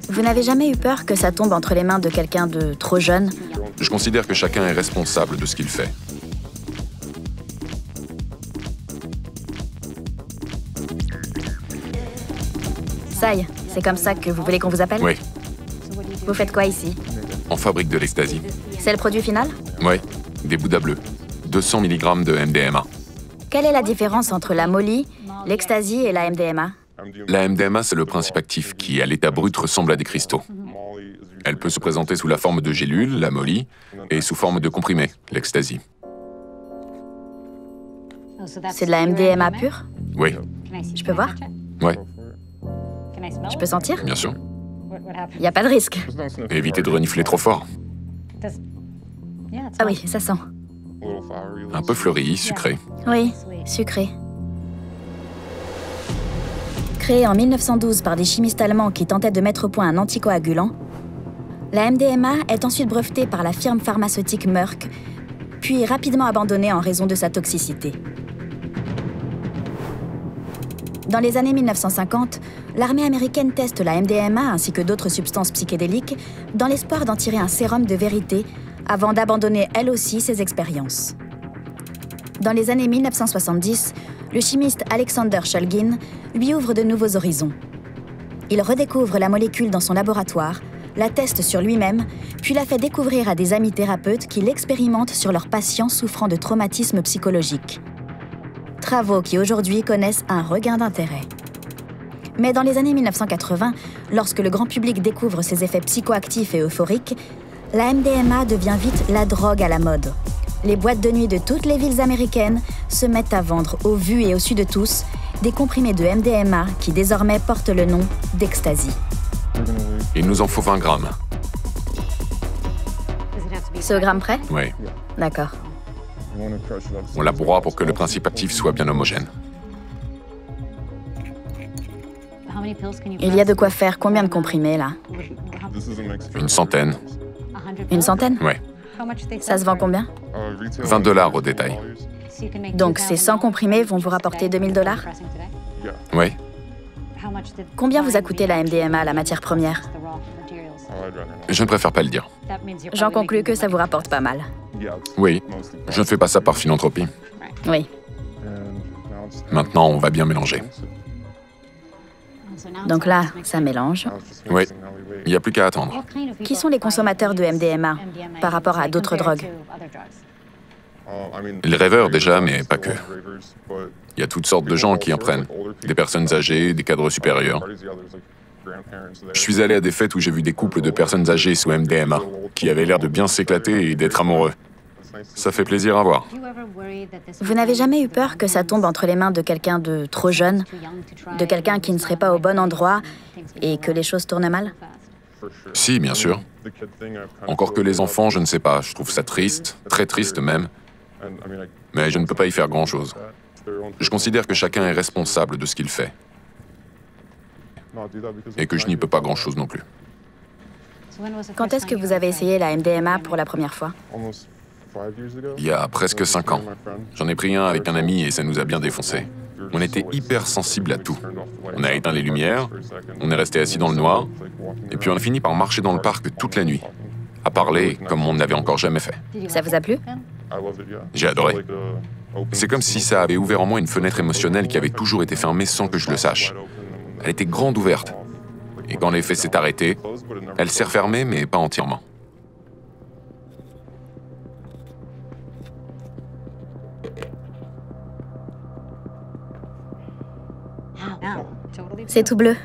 Vous n'avez jamais eu peur que ça tombe entre les mains de quelqu'un de trop jeune? Je considère que chacun est responsable de ce qu'il fait. Sai, c'est comme ça que vous voulez qu'on vous appelle? Oui, Vous faites quoi ici? on fabrique de l'ecstasy. C'est le produit final? Oui, des bouddhas bleus. 200 mg de MDMA. Quelle est la différence entre la molly, l'ecstasy et la MDMA? La MDMA, c'est le principe actif qui, à l'état brut, ressemble à des cristaux. Elle peut se présenter sous la forme de gélules, la molly, et sous forme de comprimés, l'ecstasy. C'est de la MDMA pure? Oui, Je peux voir? ouais, Je peux sentir? bien sûr. Il n'y a pas de risque. Évitez de renifler trop fort. Ah oui, ça sent. Un peu fleuri, sucré. Oui, sucré. Créée en 1912 par des chimistes allemands qui tentaient de mettre au point un anticoagulant, la MDMA est ensuite brevetée par la firme pharmaceutique Merck, puis rapidement abandonnée en raison de sa toxicité. Dans les années 1950, l'armée américaine teste la MDMA ainsi que d'autres substances psychédéliques dans l'espoir d'en tirer un sérum de vérité avant d'abandonner elle aussi ses expériences. Dans les années 1970, le chimiste Alexander Shulgin lui ouvre de nouveaux horizons. Il redécouvre la molécule dans son laboratoire, la teste sur lui-même, puis la fait découvrir à des amis thérapeutes qui l'expérimentent sur leurs patients souffrant de traumatismes psychologiques. Travaux qui aujourd'hui connaissent un regain d'intérêt. Mais dans les années 1980, lorsque le grand public découvre ses effets psychoactifs et euphoriques, la MDMA devient vite la drogue à la mode. Les boîtes de nuit de toutes les villes américaines se mettent à vendre au vu et au su de tous des comprimés de MDMA qui désormais portent le nom d'ecstasy. Il nous en faut 20 grammes. C'est au gramme près? Oui. D'accord. On la broie pour que le principe actif soit bien homogène. Il y a de quoi faire combien de comprimés, là? Une centaine. Une centaine? Oui. Ça se vend combien? 20 $ au détail. Donc ces 100 comprimés vont vous rapporter 2000 $? Oui. Combien vous a coûté la MDMA, la matière première? Je ne préfère pas le dire. J'en conclus que ça vous rapporte pas mal. Oui, je ne fais pas ça par philanthropie. Oui. Maintenant, on va bien mélanger. Donc là, ça mélange. Oui, il n'y a plus qu'à attendre. Qui sont les consommateurs de MDMA par rapport à d'autres drogues? Les rêveurs déjà, mais pas que. Il y a toutes sortes de gens qui en prennent. Des personnes âgées, des cadres supérieurs. Je suis allé à des fêtes où j'ai vu des couples de personnes âgées sous MDMA, qui avaient l'air de bien s'éclater et d'être amoureux. Ça fait plaisir à voir. Vous n'avez jamais eu peur que ça tombe entre les mains de quelqu'un de trop jeune, de quelqu'un qui ne serait pas au bon endroit et que les choses tournent mal? Si, bien sûr. Encore que les enfants, je ne sais pas. Je trouve ça triste, très triste même. Mais je ne peux pas y faire grand-chose. Je considère que chacun est responsable de ce qu'il fait. Et que je n'y peux pas grand-chose non plus. Quand est-ce que vous avez essayé la MDMA pour la première fois? Il y a presque 5 ans. J'en ai pris un avec un ami et ça nous a bien défoncé. On était hyper sensibles à tout. On a éteint les lumières, on est resté assis dans le noir, et puis on a fini par marcher dans le parc toute la nuit, à parler comme on n'avait encore jamais fait. Ça vous a plu? J'ai adoré. C'est comme si ça avait ouvert en moi une fenêtre émotionnelle qui avait toujours été fermée sans que je le sache. Elle était grande ouverte. Et quand l'effet s'est arrêté, elle s'est refermée, mais pas entièrement. C'est tout bleu.